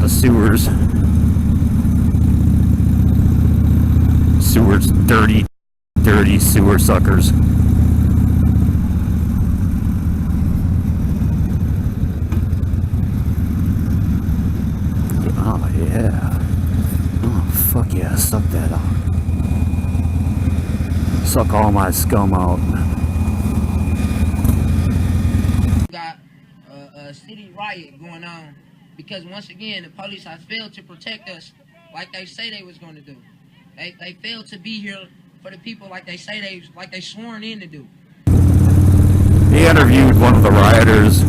the sewers. Sewers, dirty, dirty sewer suckers. Oh yeah. Oh fuck yeah, suck that out. Suck all my scum out. Got a city riot going on because once again the police have failed to protect us like they say they was going to do. They failed to be here for the people like they say they sworn in to do. He interviewed one of the rioters,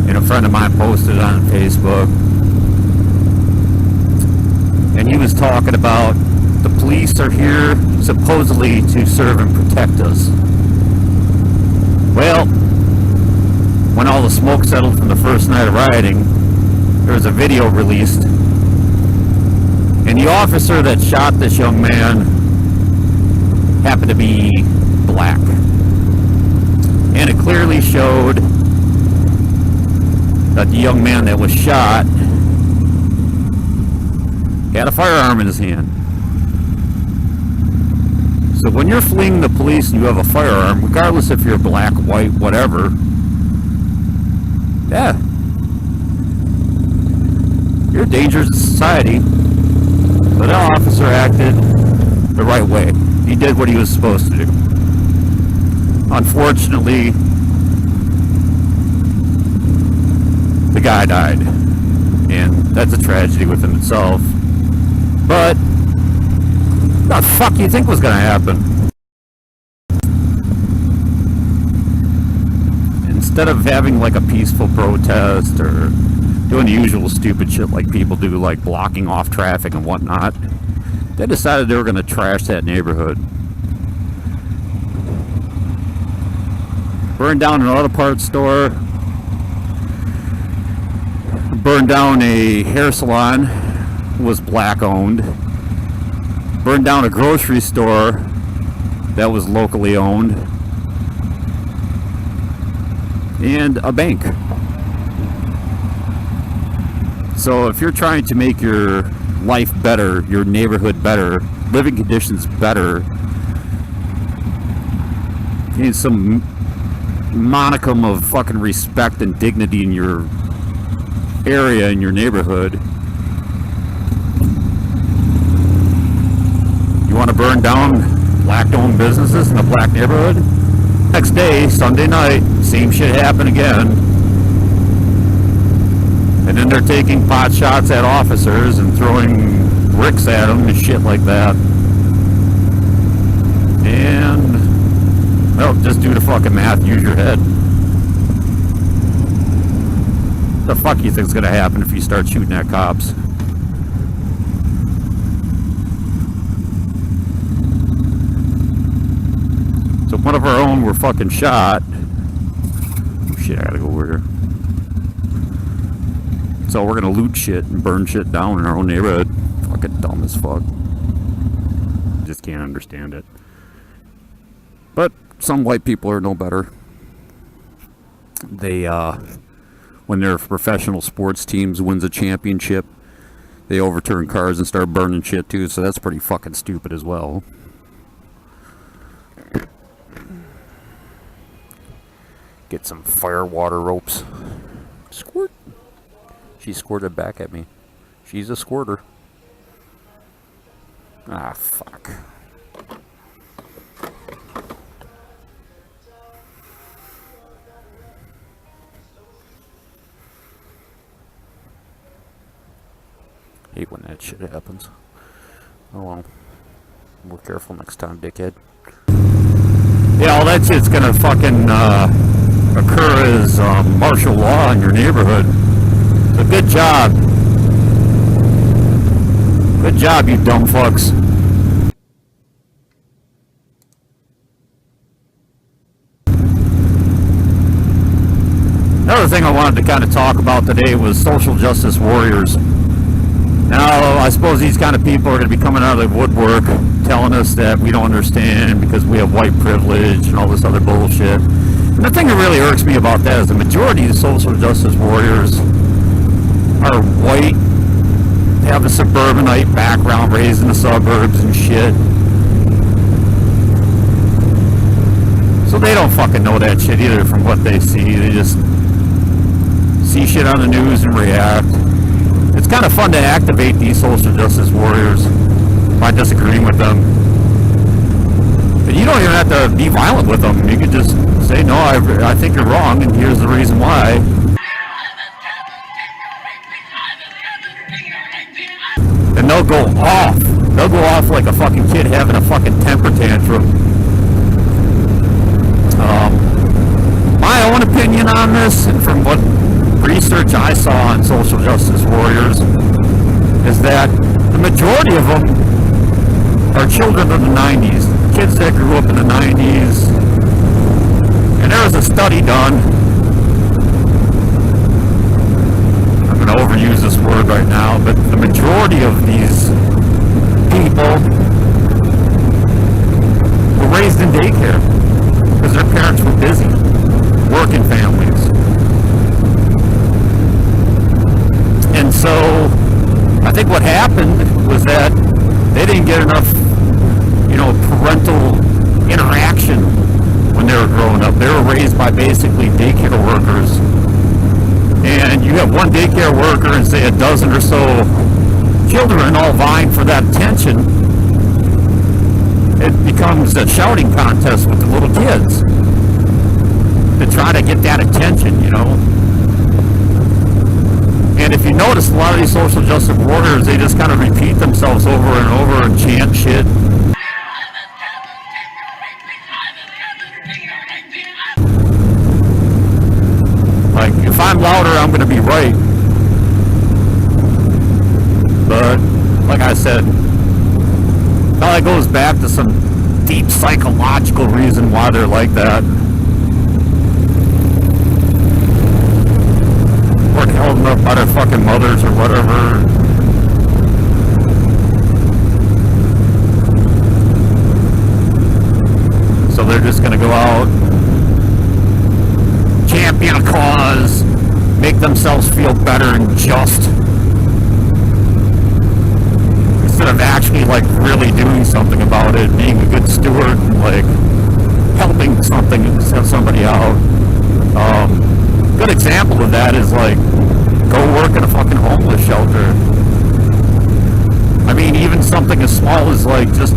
and a friend of mine posted it on Facebook, and he was talking about the police are here supposedly to serve and protect us. Well, when all the smoke settled from the first night of rioting, there was a video released, and the officer that shot this young man happened to be black. And it clearly showed that the young man that was shot had a firearm in his hand. So when you're fleeing the police and you have a firearm, regardless if you're black, white, whatever, yeah, you're a danger to society. But that officer acted the right way. He did what he was supposed to do. Unfortunately, the guy died. And that's a tragedy within itself. But what the fuck do you think was going to happen? Instead of having like a peaceful protest or doing the usual stupid shit like people do, like blocking off traffic and whatnot, they decided they were going to trash that neighborhood. Burned down an auto parts store, burned down a hair salon, was black owned, burned down a grocery store that was locally owned, and a bank. So if you're trying to make your life better, your neighborhood better, living conditions better, you need some monicum of fucking respect and dignity in your area, in your neighborhood. You want to burn down black-owned businesses in a black neighborhood? Next day, Sunday night, same shit happened again. And then they're taking pot shots at officers and throwing bricks at them and shit like that. And, well, just do the fucking math, use your head. What the fuck you think's gonna happen if you start shooting at cops? So one of our own were fucking shot. Oh shit, I gotta go over here. So we're gonna loot shit and burn shit down in our own neighborhood. Fucking dumb as fuck. Just can't understand it. But some white people are no better. They, when their professional sports teams wins a championship, they overturn cars and start burning shit too, so that's pretty fucking stupid as well. Get some fire water ropes. Squirt. She squirted back at me. She's a squirter. Ah, fuck. Hate when that shit happens. Oh well. More careful next time, dickhead. Yeah, all that shit's gonna fucking occur as martial law in your neighborhood. So good job. Good job, you dumb fucks. Another thing I wanted to kind of talk about today was social justice warriors. Now, I suppose these kind of people are going to be coming out of the woodwork telling us that we don't understand because we have white privilege and all this other bullshit. And the thing that really irks me about that is the majority of social justice warriors are white, have a suburbanite background, raised in the suburbs and shit. So they don't fucking know that shit either from what they see. They just see shit on the news and react. It's kind of fun to activate these social justice warriors by disagreeing with them. But you don't even have to be violent with them. You could just say, no, I think you're wrong, and here's the reason why. And they'll go off. They'll go off like a fucking kid having a fucking temper tantrum. My own opinion on this, and from what research I saw on social justice warriors, is that the majority of them are children of the 90s, kids that grew up in the 90s. And there was a study done, I'm going to overuse this word right now, but the majority of these people were raised in daycare because their parents were busy, working families. And so I think what happened was that they didn't get enough, parental interaction when they were growing up. They were raised by basically daycare workers. And you have one daycare worker and say a dozen or so children all vying for that attention. It becomes a shouting contest with the little kids to try to get that attention, And if you notice, a lot of these social justice warriors, they just kind of repeat themselves over and over and chant shit. Like, if I'm louder, I'm going to be right. But, like I said, probably goes back to some deep psychological reason why they're like that. Or held them up by their fucking mothers or whatever. So they're just going to go out, champion a cause, make themselves feel better and just, instead of actually like really doing something about it, being a good steward, like helping somebody out. Good example of that is like go work in a fucking homeless shelter. I mean, even something as small as like just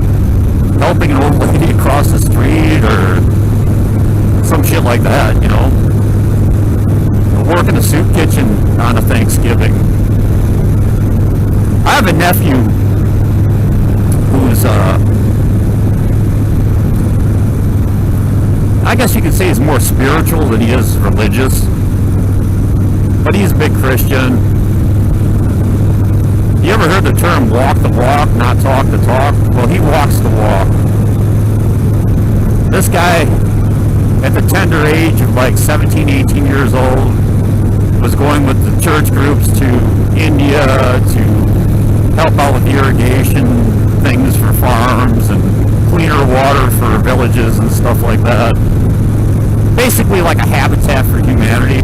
helping an old lady across the street or some shit like that, Work in a soup kitchen on a Thanksgiving. I have a nephew who's I guess you could say he's more spiritual than he is religious, but he's a big Christian. You ever heard the term walk the walk, not talk the talk? Well, he walks the walk. This guy, at the tender age of like 17, 18 years old, was going with the church groups to India to help out with irrigation things for farms and cleaner water for villages and stuff like that. Basically like a Habitat for Humanity.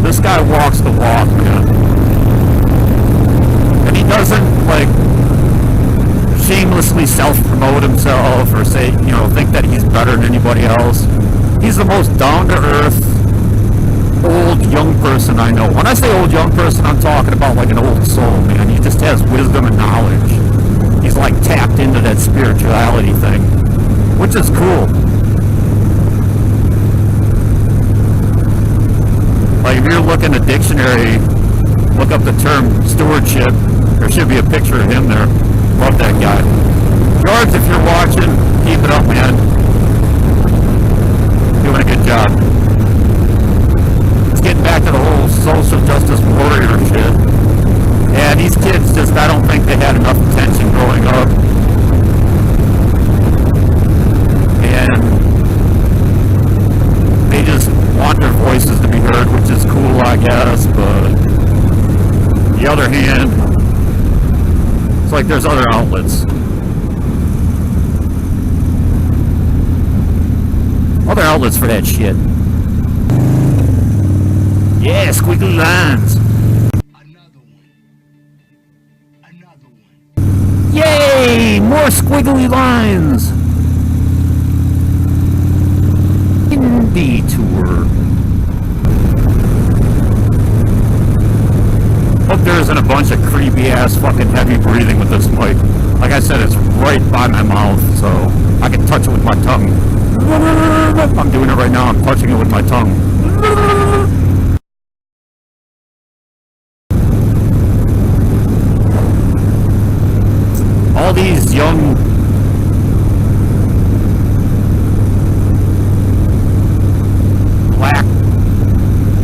This guy walks the walk, man. And he doesn't like shamelessly self-promote himself or say, think that he's better than anybody else. He's the most down-to-earth old young person I know. When I say old young person, I'm talking about like an old soul, man. He just has wisdom and knowledge. He's like tapped into that spirituality thing, which is cool. Like if you're looking at a dictionary, look up the term stewardship, there should be a picture of him there. Love that guy. George, if you're watching, keep it up, man. Doing a good job. Getting back to the whole social justice warrior shit. Yeah, these kids just, I don't think they had enough attention growing up. And they just want their voices to be heard, which is cool, I guess, but on the other hand, it's like there's other outlets. Other outlets for that shit. Yeah, squiggly lines. And more squiggly lines. Detour. Hope there isn't a bunch of creepy ass fucking heavy breathing with this mic. Like I said, it's right by my mouth, so I can touch it with my tongue. I'm doing it right now, I'm touching it with my tongue. All these young black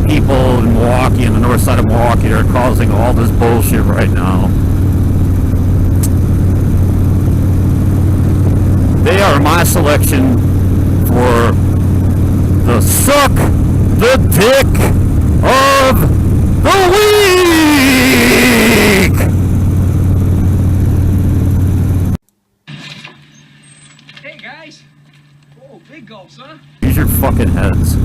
people in Milwaukee, in the north side of Milwaukee, are causing all this bullshit right now. They are my selection for the suck the dick of the week. Hey guys! Oh, big gulp, son. Use your fucking heads.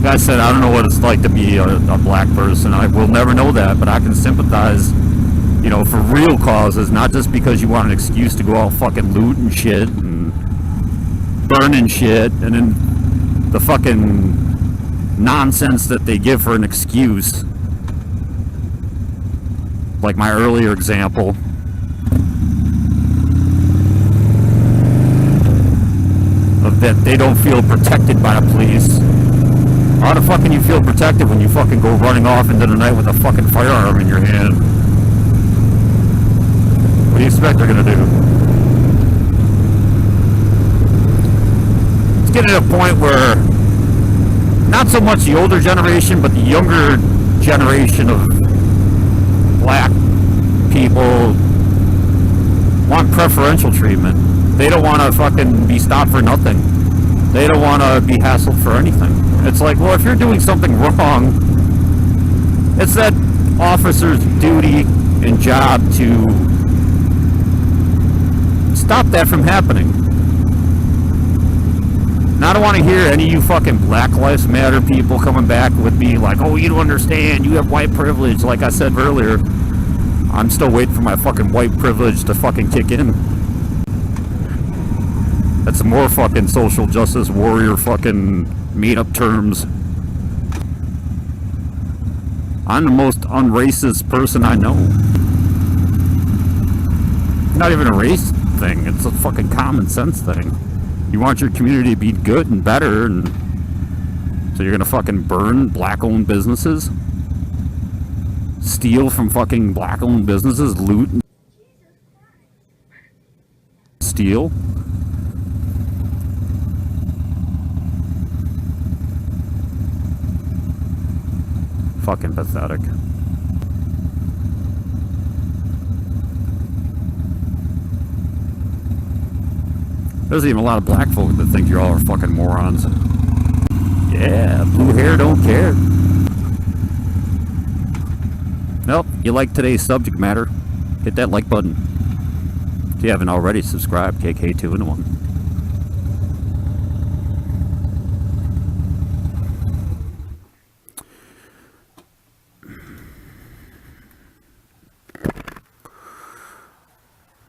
Like I said, I don't know what it's like to be a black person. I will never know that, but I can sympathize, you know, for real causes, not just because you want an excuse to go out fucking looting shit and burning shit, and then the fucking nonsense that they give for an excuse. Like my earlier example. Of that they don't feel protected by the police. How the fuck can you feel protected when you fucking go running off into the night with a fucking firearm in your hand? What do you expect they're gonna do? It's getting to a point where not so much the older generation, but the younger generation of black people want preferential treatment. They don't want to fucking be stopped for nothing. They don't want to be hassled for anything. It's like, well, if you're doing something wrong, it's that officer's duty and job to stop that from happening. Now, I don't want to hear any of you fucking Black Lives Matter people coming back with me like, oh, you don't understand, you have white privilege. Like I said earlier, I'm still waiting for my fucking white privilege to fucking kick in. That's more fucking social justice warrior fucking made up terms. I'm the most unracist person I know. Not even a race thing, it's a fucking common sense thing. You want your community to be good and better, and so you're gonna fucking burn black-owned businesses? Steal from fucking black-owned businesses? Loot? Steal? Fucking pathetic. There's even a lot of black folk that think you all are fucking morons. Yeah, blue hair don't care. Nope, you like today's subject matter, hit that like button. If you haven't already, subscribe, KK2 in 1.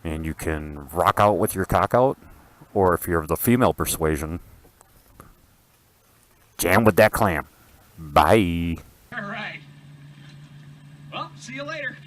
And you can rock out with your cock out, or if you're of the female persuasion, jam with that clam. Bye. All right. Well, see you later.